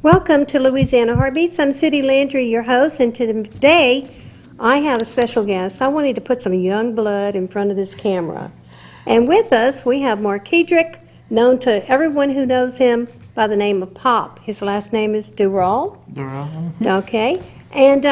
Welcome to Louisiana Heart Beats. I'm Sudie, Landry, your host, and today I have a special guest. I wanted to put some young blood in front of this camera. And with us, we have Markeedrick, known to everyone who knows him by the name of Pop. His last name is Durall. Durall. Okay. And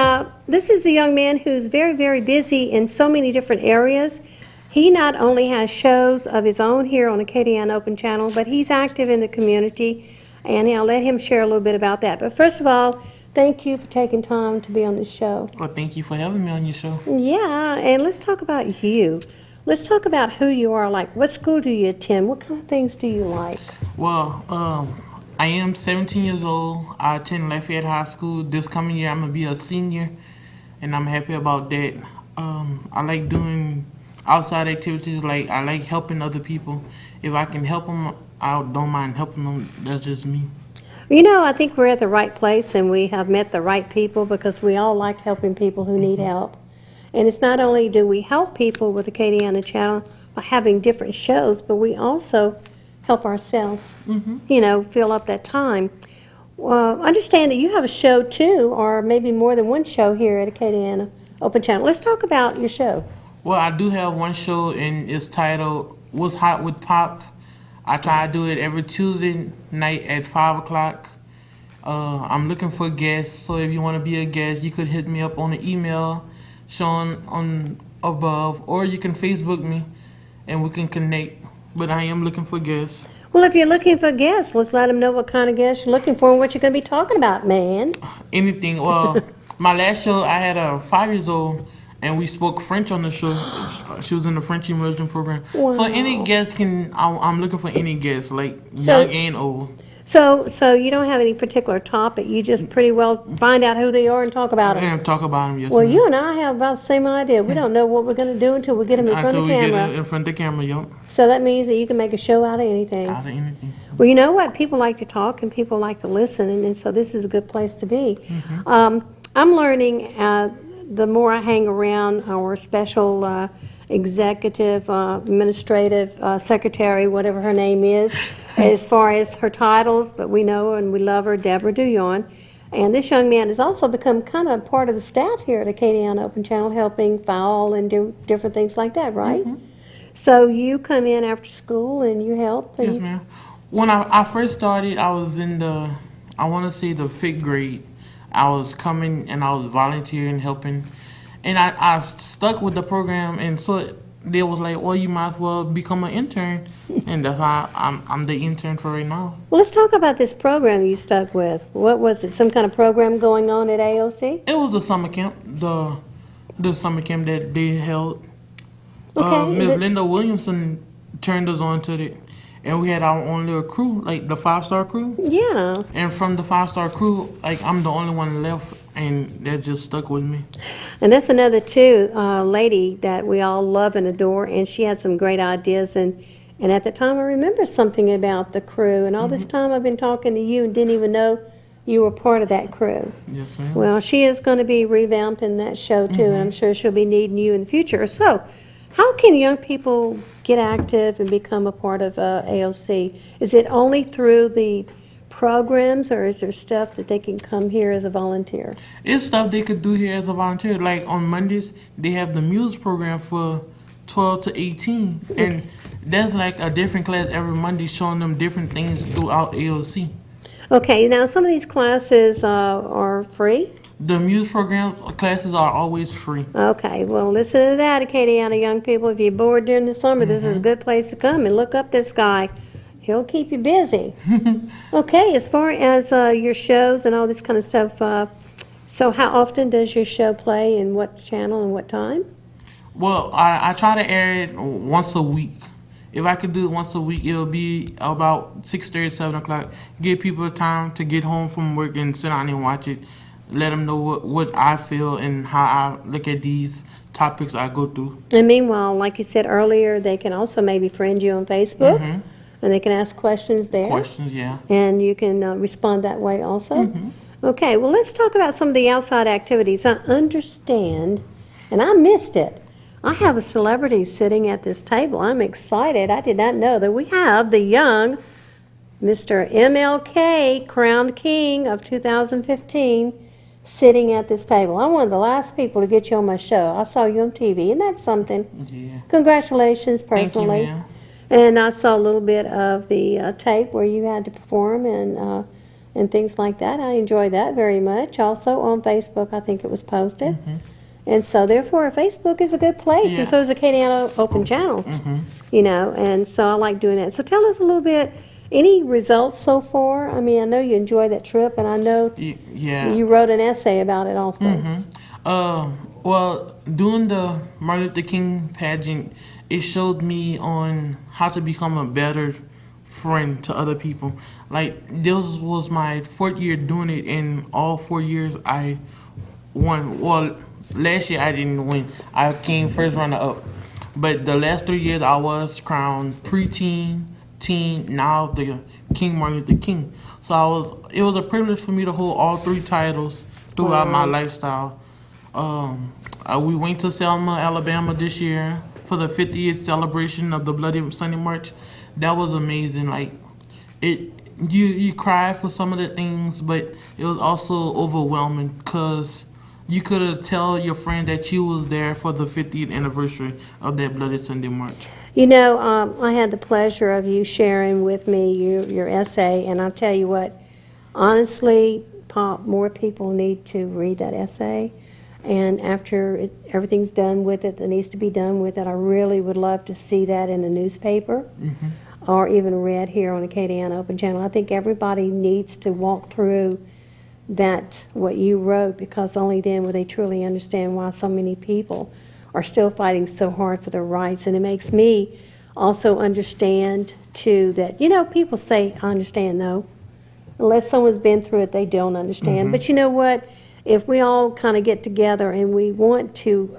this is a young man who's very, very busy in so many different areas. He not only has shows of his own here on Acadiana Open Channel, but he's active in the community. And I'll let him share a little bit about that. But first of all, thank you for taking time to be on this show. Well, thank you for having me on your show. Yeah, and let's talk about you. Let's talk about who you are. Like, what school do you attend? What kind of things do you like? Well, I am 17 years old. I attend Lafayette High School. This coming year, I'm going to be a senior, and I'm happy about that. I like doing outside activities. Like, I like helping other people. If I can help them, I don't mind helping them. That's just me. You know, I think we're at the right place and we have met the right people because we all like helping people who need help. And it's not only do we help people with the Acadiana Channel by having different shows, but we also help ourselves, you know, fill up that time. Understand that you have a show too, or maybe more than one show here at Acadiana Open Channel. Let's talk about your show. Well, I do have one show, and it's titled What's Hot with Pop. I try to do it every Tuesday night at 5 o'clock. I'm looking for guests, so if you want to be a guest, you could hit me up on the email shown on above, or you can Facebook me, and we can connect. But I am looking for guests. Well, if you're looking for guests, let's let them know what kind of guests you're looking for and what you're going to be talking about, man. Anything. Well, my last show, I had a 5-year-old, and we spoke French on the show. She was in the French immersion program. Wow. So any guest I'm looking for any guest, like young and old. So you don't have any particular topic. You just pretty well find out who they are and talk about them. And talk about them, yes. Well, ma'am. you and I have about the same idea. We don't know what we're going to do until we get them in front of the camera. Get it in front of the camera, yup. So that means that you can make a show out of anything. Out of anything. Well, you know what? People like to talk and people like to listen, and so this is a good place to be. I'm learning the more I hang around our special executive, administrative secretary, whatever her name is, as far as her titles, but we know and we love her, Deborah Duyon. And this young man has also become kind of part of the staff here at Acadiana Open Channel, helping file and do different things like that, right? So you come in after school and you help? And Yes, ma'am. When I first started, I was in I want to say the 5th grade. I was coming and I was volunteering, helping. And I stuck with the program, and so they was like, well, you might as well become an intern. And that's why I'm the intern for right now. Well, let's talk about this program you stuck with. What was it, some kind of program going on at AOC? It was the summer camp, the summer camp that they held. Okay. Miss Linda Williamson turned us on to it. And we had our own little crew, like the 5-star crew. Yeah. And from the 5-star crew, like I'm the only one left, and that just stuck with me. And that's another, too, lady that we all love and adore, and she had some great ideas. And at the time, I remember something about the crew. And all this time, I've been talking to you and didn't even know you were part of that crew. Yes, ma'am. Well, she is going to be revamping that show, too, and I'm sure she'll be needing you in the future. So, how can young people get active and become a part of AOC? Is it only through the programs, or is there stuff that they can come here as a volunteer? It's stuff they could do here as a volunteer. Like on Mondays, they have the music program for 12 to 18. And that's like a different class every Monday, showing them different things throughout AOC. Okay, now some of these classes are free? The music program classes are always free. Okay, well, listen to that, Acadiana young people. If you're bored during the summer, this is a good place to come and look up this guy. He'll keep you busy. Okay, as far as your shows and all this kind of stuff, so how often does your show play and what channel and what time? Well, I try to air it once a week. If I could do it once a week, it'll be about 6:30, 7 o'clock. Give people time to get home from work and sit down and watch it. Let them know what I feel and how I look at these topics I go through. And meanwhile, like you said earlier, they can also maybe friend you on Facebook, and they can ask questions there. Questions, yeah. And you can respond that way also. Okay, well, let's talk about some of the outside activities. I understand, and I missed it. I have a celebrity sitting at this table. I'm excited. I did not know that we have the young Mr. MLK, crowned king of 2015, sitting at this table. I'm one of the last people to get you on my show. I saw you on TV, and that's something. Yeah. Congratulations, Thank you, personally. ma'am. And I saw a little bit of the tape where you had to perform and things like that. I enjoyed that very much. Also on Facebook, I think it was posted. And so, therefore, Facebook is a good place, Yeah. and so is the Acadiana Open Channel. You know, and so I like doing that. So tell us a little bit, any results so far? I mean, I know you enjoyed that trip, and I know Yeah. you wrote an essay about it also. Well, doing the Martin Luther King pageant, it showed me on how to become a better friend to other people. Like, this was my 4th year doing it, and all 4 years I won. Well, last year I didn't win. I came first runner up. But the last 3 years I was crowned preteen, teen, now the King Martin Luther King. So it was a privilege for me to hold all 3 titles throughout my lifestyle. We went to Selma, Alabama this year for the 50th celebration of the Bloody Sunday March. That was amazing. Like, you cried for some of the things, but it was also overwhelming because you could have tell your friend that you was there for the 50th anniversary of that Bloody Sunday March. You know, I had the pleasure of you sharing with me your essay, and I'll tell you what, honestly, Pop, more people need to read that essay. And after everything's done with it that needs to be done with it, I really would love to see that in a newspaper or even read here on Acadiana Open Channel. I think everybody needs to walk through that, what you wrote, because only then will they truly understand why so many people are still fighting so hard for their rights. And it makes me also understand, too, that, you know, people say, I understand, no. Unless someone's been through it, they don't understand. But you know what? If we all kind of get together and we want to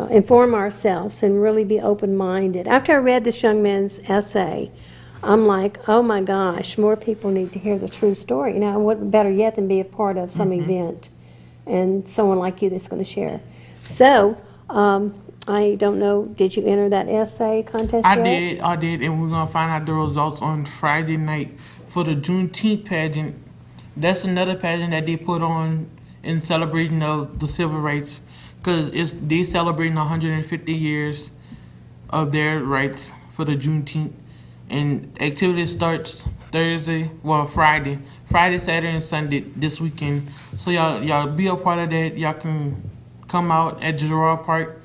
inform ourselves and really be open-minded. After I read this young man's essay, I'm like, oh my gosh, more people need to hear the true story. Now, what better yet than be a part of some event and someone like you that's going to share. So, I don't know, did you enter that essay contest yet? I did, and we're going to find out the results on Friday night for the Juneteenth pageant. That's another pageant that they put on in celebration of the civil rights, because they celebrating 150 years of their rights for the Juneteenth. And activity starts Friday, Saturday, and Sunday this weekend. So y'all be a part of that. Y'all can come out at Durall Park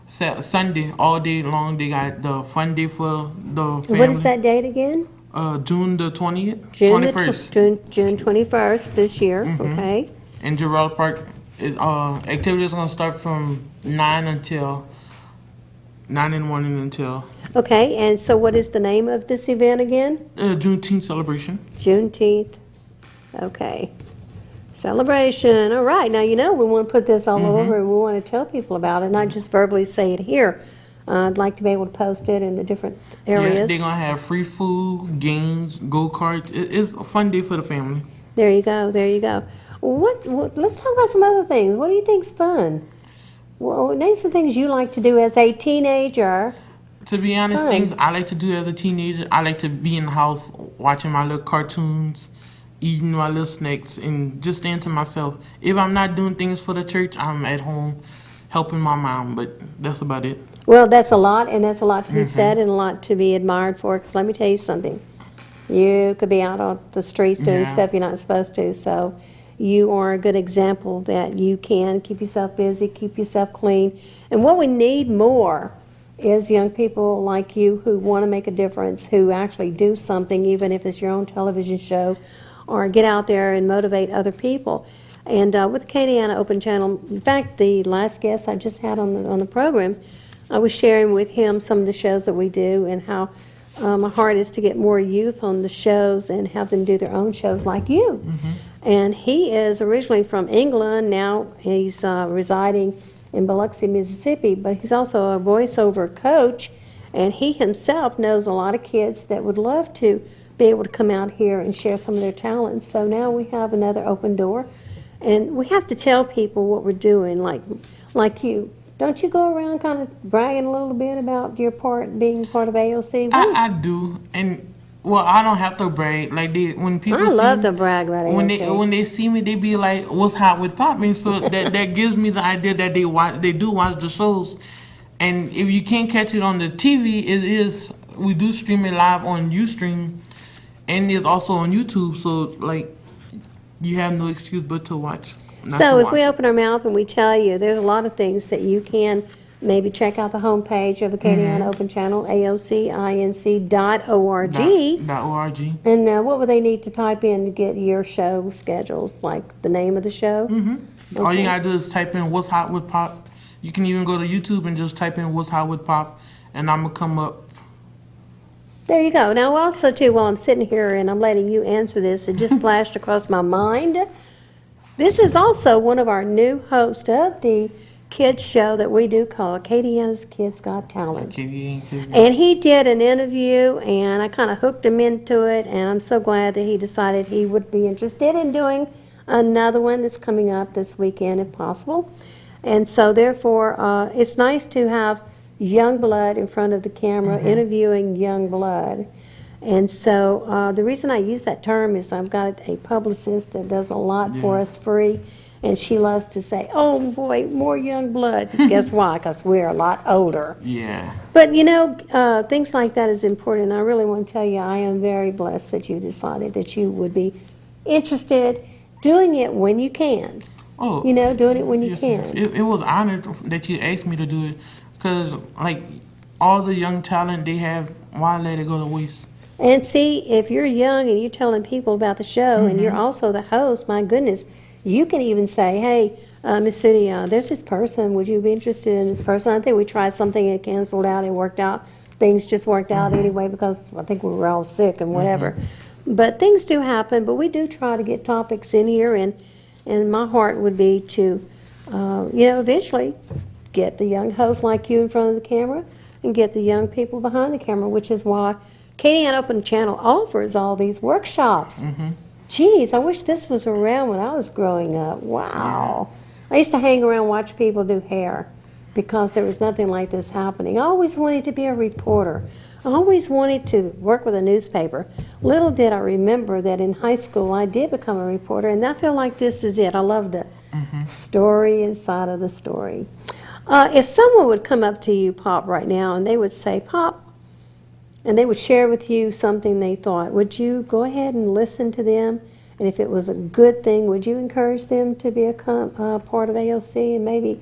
Sunday all day long. They got the fun day for the family. What is that date again? June the 20th, 21st. June 21st this year, okay. In Durall Park, activity is going to start from 9 in the morning until... Okay, and so what is the name of this event again? Juneteenth celebration. Juneteenth. Okay. Celebration. All right. Now, you know, we want to put this all over, and we want to tell people about it, not just verbally say it here. I'd like to be able to post it in the different areas. Yeah, they're going to have free food, games, go-karts. It's a fun day for the family. There you go. There you go. Let's talk about some other things. What do you think's fun? Well, name some things you like to do as a teenager. To be honest, things I like to do as a teenager, I like to be in the house watching my little cartoons, eating my little snacks, and just staying to myself. If I'm not doing things for the church, I'm at home helping my mom, but that's about it. Well, that's a lot, and that's a lot to be said and a lot to be admired for, because let me tell you something. You could be out on the streets doing stuff you're not supposed to, so you are a good example that you can keep yourself busy, keep yourself clean. And what we need more is young people like you who want to make a difference, who actually do something, even if it's your own television show, or get out there and motivate other people. And with Acadiana Open Channel, in fact, the last guest I just had on the program, I was sharing with him some of the shows that we do and how my heart is to get more youth on the shows and have them do their own shows like you. And he is originally from England. Now he's residing in Biloxi, Mississippi, but he's also a voiceover coach, and he himself knows a lot of kids that would love to be able to come out here and share some of their talents. So now we have another open door, and we have to tell people what we're doing, like you. Don't you go around kind of bragging a little bit about your being part of AOC? I do, and Well, I don't have to brag. Like when people I see love me, to brag about AOC. when they see me, they be like, "What's hot with pop?" And so that gives me the idea that they do watch the shows. And if you can't catch it on the TV, we do stream it live on Ustream, and it's also on YouTube. So like, you have no excuse but to watch. Not So to if we watch it. open our mouth and we tell you, there's a lot of things that you can maybe check out the homepage of Acadiana Open Channel, aocinc.org. .org. And what would they need to type in to get your show schedules, like the name of the show? All you Okay. gotta do is type in "What's hot with pop." You can even go to YouTube and just type in "What's hot with pop," and I'm gonna come up. There you go. Now, also, too, while I'm sitting here and I'm letting you answer this, it just flashed across my mind. This is also one of our new hosts of the kids show that we do called Acadiana's Kids Got Talent. And he did an interview, and I kind of hooked him into it, and I'm so glad that he decided he would be interested in doing another one that's coming up this weekend, if possible. And so, therefore, it's nice to have young blood in front of the camera interviewing young blood. And so the reason I use that term is I've got a publicist that does a lot for us free, and she loves to say, "Oh boy, more young blood." Guess why? Because we're a lot older. Yeah. But you know, things like that is important. I really want to tell you, I am very blessed that you decided that you would be interested doing it when you can. Oh. You know, doing it when you yes, can. It was honored that you asked me to do it, because like all the young talent they have, why let it go to waste? And see, if you're young and you're telling people about the show and you're also the host, my goodness, you can even say, "Hey, Miss Sudie, there's this person. Would you be interested in this person?" I think we tried something, it canceled out, it worked out. Things just worked out anyway because I think we were all sick and whatever. But things do happen, but we do try to get topics in here, and my heart would be to, eventually get the young hosts like you in front of the camera and get the young people behind the camera, which is why Acadiana Open Channel offers all these workshops. Geez, I wish this was around when I was growing up. Wow. I used to hang around and watch people do hair because there was nothing like this happening. I always wanted to be a reporter. I always wanted to work with a newspaper. Little did I remember that in high school I did become a reporter, and I feel like this is it. I love the story inside of the story. If someone would come up to you, Pop, right now, and they would say, "Pop," and they would share with you something they thought, would you go ahead and listen to them? And if it was a good thing, would you encourage them to be a part of AOC? And maybe,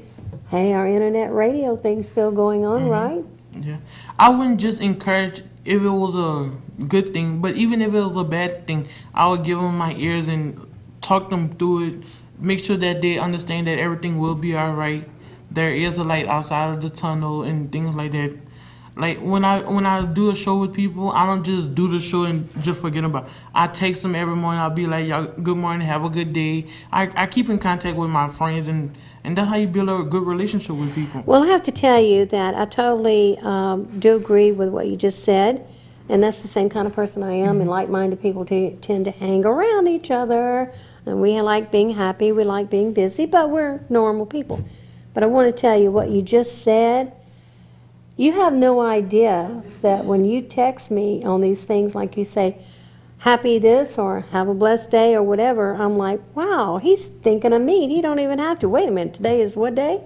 hey, our internet radio thing's still going on, right? Yeah. I wouldn't just encourage if it was a good thing, but even if it was a bad thing, I would give them my ears and talk them through it, make sure that they understand that everything will be all right. There is a light outside of the tunnel and things like that. Like when I do a show with people, I don't just do the show and just forget about it. I text them every morning. I'll be like, "Y'all, good morning, have a good day." I keep in contact with my friends, and that's how you build a good relationship with people. Well, I have to tell you that I totally do agree with what you just said, and that's the same kind of person I am, and like-minded people tend to hang around each other, and we like being happy, we like being busy, but we're normal people. But I want to tell you what you just said. You have no idea that when you text me on these things, like you say, "Happy this," or "Have a blessed day," or whatever, I'm like, wow, he's thinking of me. He don't even have to. Wait a minute, today is what day?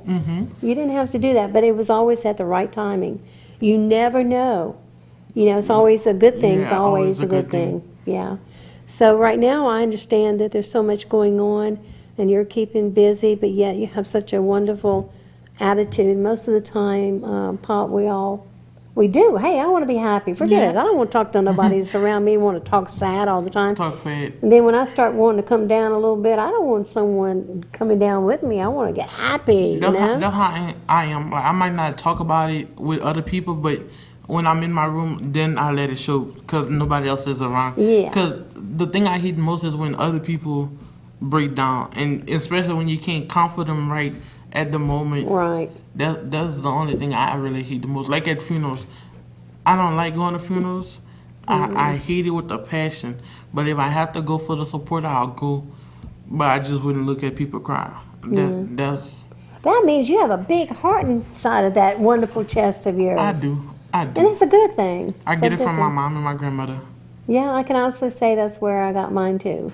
You didn't have to do that, but it was always at the right timing. You never know. You know, it's always a good thing. It's Yeah, always a good thing. Yeah. So right now I understand that there's so much going on and you're keeping busy, but yet you have such a wonderful attitude. Most of the time, Pop, we do. Hey, I want to be happy. Forget it. I don't want to talk to nobody that's around me, want to talk sad all the time. Talk sad. And then when I start wanting to come down a little bit, I don't want someone coming down with me. I want to get happy, you know? That's how I am. Like, I might not talk about it with other people, but when I'm in my room, then I let it show because nobody else is around. Yeah. Because the thing I hate most is when other people break down, and especially when you can't comfort them right at the moment. Right. That's the only thing I really hate the most. Like at funerals, I don't like going to funerals. I hate it with a passion. But if I have to go for the support, I'll go. But I just wouldn't look at people cry. That means you have a big heart inside of that wonderful chest of yours. I do. And it's a good thing. I get it from my mom and my grandmother. Yeah, I can honestly say that's where I got mine too.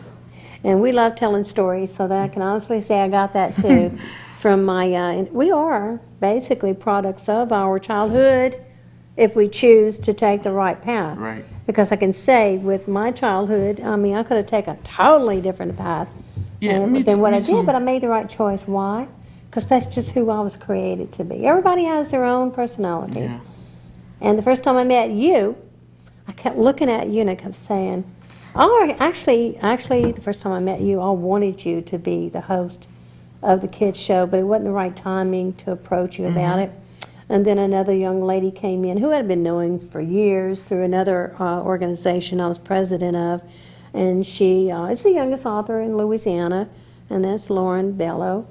And we love telling stories, so that I can honestly say I got that too from my, we are basically products of our childhood if we choose to take the right path. Right. Because I can say with my childhood, I mean, I could have taken a totally different path Yeah, me than too. what Me I did, too. but I made the right choice. Why? Because that's just who I was created to be. Everybody has their own personality. Yeah. And the first time I met you, I kept looking at you and I kept saying, oh, actually, the first time I met you, I wanted you to be the host of the kids show, but it wasn't the right timing to approach you about it. And then another young lady came in who had been knowing for years through another organization I was president of, and she is the youngest author in Louisiana, and that's Lauren Bello,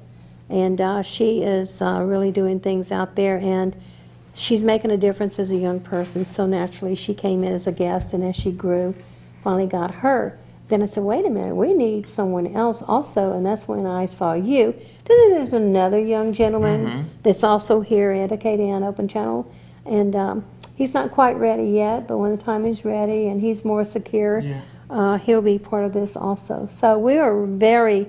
and she is really doing things out there, and she's making a difference as a young person. So naturally, she came in as a guest, and as she grew, finally got her. Then I said, wait a minute, we need someone else also, and that's when I saw you. Then there's another young gentleman that's also here at a KDN Open Channel, and he's not quite ready yet, but when the time is ready and he's more secure, he'll be part of this also. So we are very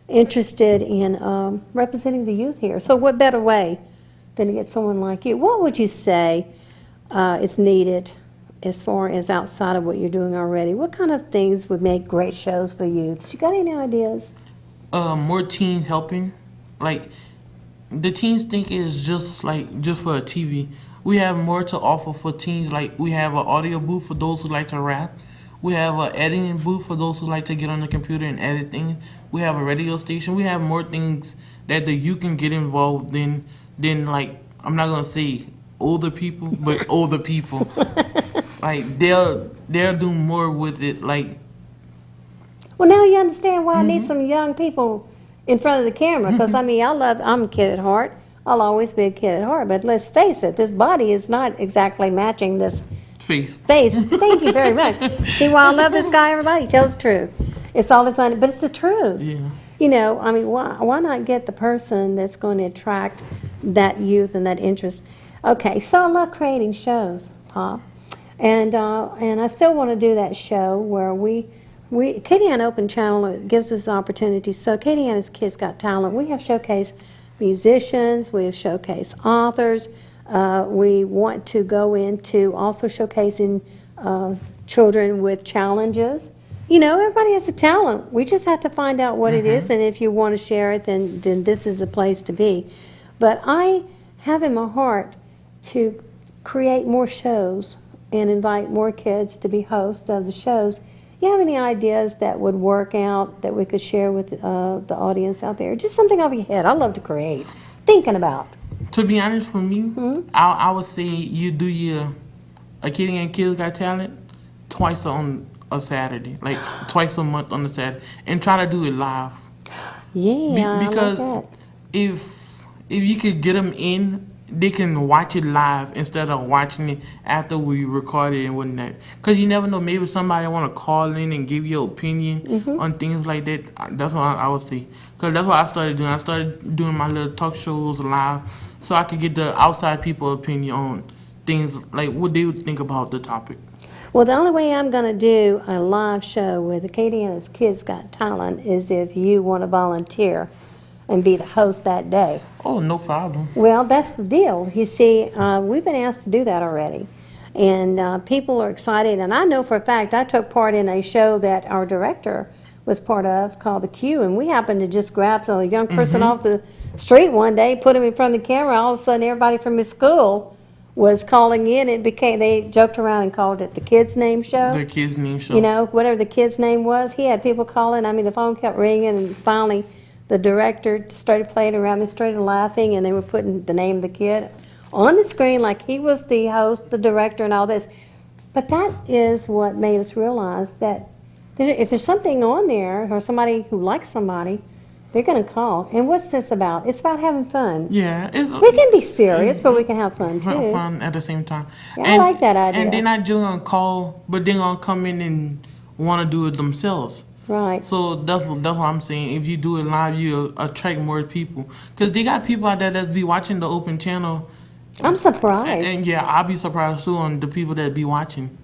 interested in representing the youth here. So what better way than to get someone like you? What would you say is needed as far as outside of what you're doing already? What kind of things would make great shows for youth? You got any ideas? More teens helping. Like, the teens think it's just for a TV. We have more to offer for teens. Like, we have an audio booth for those who like to rap. We have an editing booth for those who like to get on the computer and edit things. We have a radio station. We have more things that the youth can get involved in than, like, I'm not gonna say older people, but older people. Like, they'll do more with it. Like, Well, now you understand why I need some young people in front of the camera, because I mean, I'm a kid at heart. I'll always be a kid at heart, but let's face it, this body is not exactly matching this face. Thank you very much. See why I love this guy, everybody? He tells the truth. It's all funny, but it's the truth. Yeah. You know, I mean, why not get the person that's going to attract that youth and that interest? Okay, so I love creating shows, Pop. And I still want to do that show where KDN Open Channel gives us opportunities. So KDN is Kids Got Talent. We have showcase musicians, we have showcase authors. We want to go into also showcasing children with challenges. You know, everybody has a talent. We just have to find out what it is, and if you want to share it, then this is the place to be. But I have in my heart to create more shows and invite more kids to be hosts of the shows. You have any ideas that would work out that we could share with the audience out there? Just something off your head. I love to create. Thinking about. To be honest, for me, I would say you do a KDN Kids Got Talent twice on a Saturday, like twice a month on a Saturday, and try to do it live. Yeah, Because I like that. if you could get them in, they can watch it live instead of watching it after we record it and whatnot. Because you never know, maybe somebody want to call in and give your opinion on things like that. That's what I would say. Because that's what I started doing. I started doing my little talk shows live so I could get the outside people opinion on things, like what they would think about the topic. Well, the only way I'm going to do a live show with the KDN's Kids Got Talent is if you want to volunteer and be the host that day. Oh, no problem. Well, that's the deal. You see, we've been asked to do that already. And people are excited. And I know for a fact I took part in a show that our director was part of called The Q. And we happened to just grab a young person off the street one day, put him in front of the camera. All of a sudden, everybody from his school was calling in. They joked around and called it the Kids Name Show. The Kids Name Show. You know, whatever the kid's name was. He had people calling. I mean, the phone kept ringing, and finally the director started playing around. They started laughing, and they were putting the name of the kid on the screen like he was the host, the director, and all this. But that is what made us realize that if there's something on there or somebody who likes somebody, they're going to call. And what's this about? It's about having fun. Yeah. We can be serious, but we can have fun, too. Fun at the same time. Yeah, I like that idea. And they're not just going to call, but they're going to come in and want to do it themselves. Right. So that's what I'm saying. If you do it live, you attract more people. Because they got people out there that be watching the open channel. I'm surprised. And yeah, I'll be surprised too on the people that be watching.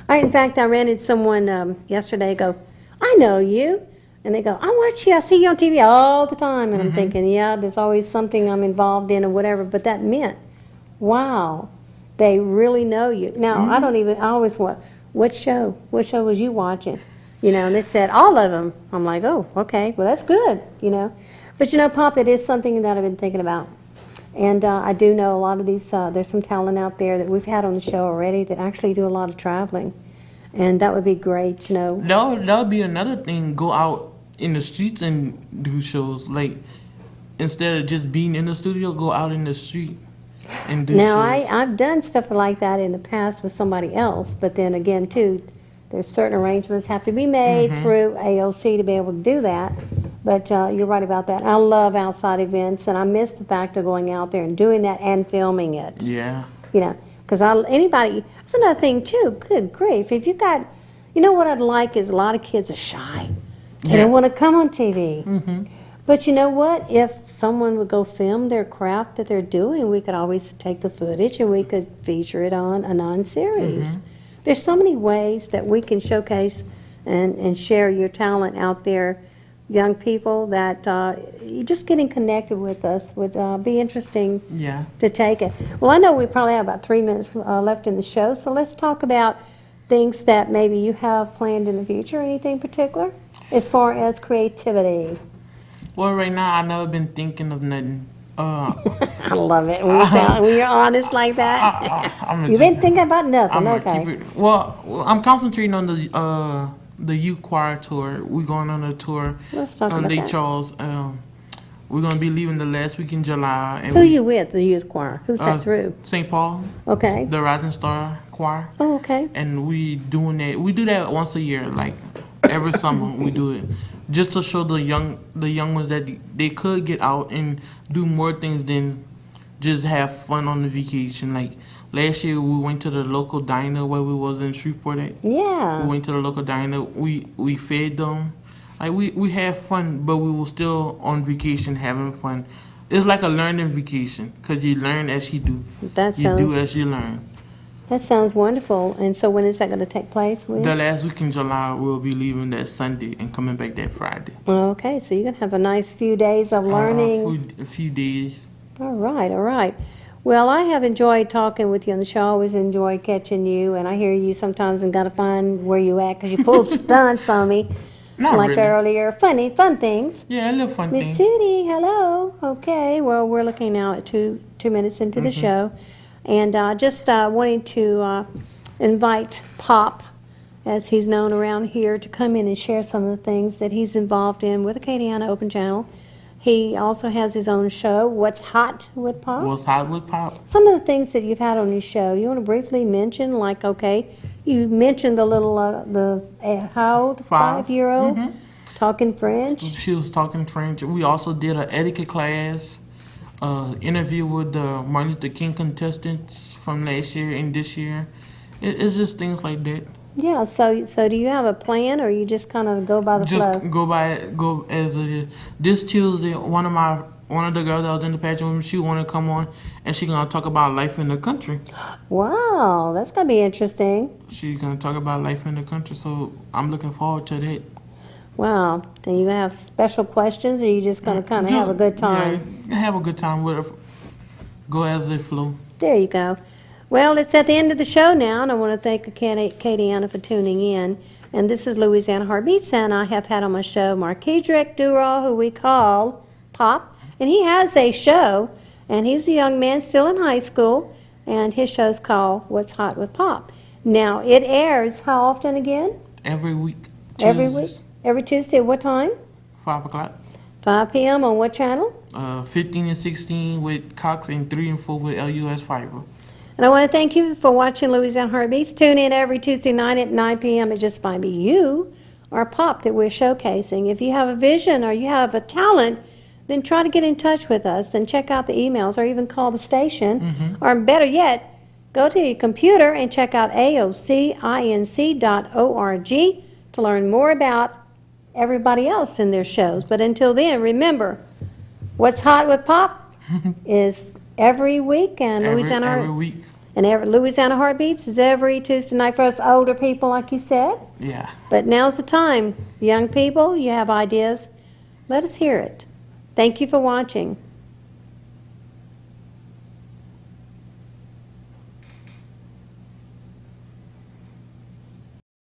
In fact, I ran into someone yesterday. Go, I know you, and they go, I watch you. I see you on TV all the time, and I'm thinking, yeah, there's always something I'm involved in or whatever. But that meant, wow, they really know you. Now I don't even. I always what show? What show was you watching? You know, and they said all of them. I'm like, oh, okay, well that's good. You know, but you know, Pop, that is something that I've been thinking about. And I do know a lot of these, there's some talent out there that we've had on the show already that actually do a lot of traveling. And that would be great, you know. That would be another thing. Go out in the streets and do shows. Like, instead of just being in the studio, go out in the street and do Now, shows. I've done stuff like that in the past with somebody else, but then again, too, there's certain arrangements have to be made through AOC to be able to do that. But you're right about that. I love outside events, and I miss the fact of going out there and doing that and filming it. Yeah. You know, because anybody, that's another thing too, good grief. If you got, you know what I'd like is a lot of kids are shy. They don't want to come on TV. But you know what? If someone would go film their craft that they're doing, we could always take the footage and we could feature it on a non-series. There's so many ways that we can showcase and share your talent out there, young people, that just getting connected with us would be interesting Yeah. to take it. Well, I know we probably have about 3 minutes left in the show, so let's talk about things that maybe you have planned in the future. Anything particular as far as creativity? Well, right now, I've never been thinking of nothing. I love it when you're honest like that. You've been thinking about nothing, okay. I'm concentrating on the youth choir tour. We're going on a tour. Let's talk about Lake that. Charles. We're going to be leaving the last week in July. And Who you with, the youth choir? Who's that through? St. Paul, Okay. the Rising Star Choir. Oh, okay. And we doing that. We do that once a year, like every summer we do it, just to show the young ones that they could get out and do more things than just have fun on the vacation. Like last year, we went to the local diner where we was in Shreveport at. Yeah. We went to the local diner. We fed them. Like we had fun, but we were still on vacation having fun. It's like a learning vacation because you learn as you do. That You do sounds as you learn. that sounds wonderful. And so when is that going to take place? When? The last week in July, we'll be leaving that Sunday and coming back that Friday. Okay, so you're going to have a nice few days of learning. A few days. All right, all right. Well, I have enjoyed talking with you on the show. I always enjoy catching you, and I hear you sometimes and got to find where you at because you pulled stunts on me. Not like really. earlier. Fun things. Yeah, a little fun Miss thing. Sudie, hello. Okay, well, we're looking now at two minutes into the show. And just wanting to invite Pop, as he's known around here, to come in and share some of the things that he's involved in with Acadiana Open Channel. He also has his own show, What's Hot with Pop. What's hot with Pop? Some of the things that you've had on your show, you want to briefly mention, like, okay, you mentioned the little, how old? 5-year-old talking French. She was talking French. We also did an etiquette class, interview with the Martin Luther King contestants from last year and this year. It's just things like that. Yeah, so do you have a plan, or you just kind of go by the flow? Just this Tuesday. One of the girls that was in the pageant with me, she want to come on, and she gonna talk about life in the country. Wow, that's gonna be interesting. She's gonna talk about life in the country, so I'm looking forward to that. Wow, then you gonna have special questions, or you just gonna kind of have a good time? Yeah, have a good time with her. Go as they flow. There you go. Well, it's at the end of the show now, and I want to thank Acadiana for tuning in. And this is Louisiana Heart Beats, and I have had on my show Markeedrick Durall, who we call Pop, and he has a show, and he's a young man still in high school, and his show's called What's Hot with Pop. Now, it airs how often again? Every week. Every week? Every Tuesday at what time? 5 o'clock. 5 p.m. on what channel? 15 and 16 with Cox and 3 and 4 with LUS Fiber. And I want to thank you for watching Louisiana Heart Beats. Tune in every Tuesday night at 9 p.m. It just might be you or Pop that we're showcasing. If you have a vision or you have a talent, then try to get in touch with us and check out the emails or even call the station. Or better yet, go to your computer and check out aocinc.org to learn more about everybody else in their shows. But until then, remember, What's Hot with Pop is every week, and Louisiana Every week. And Louisiana Heart Beats is every Tuesday night for us older people, like you said. Yeah. But now's the time. Young people, you have ideas. Let us hear it. Thank you for watching.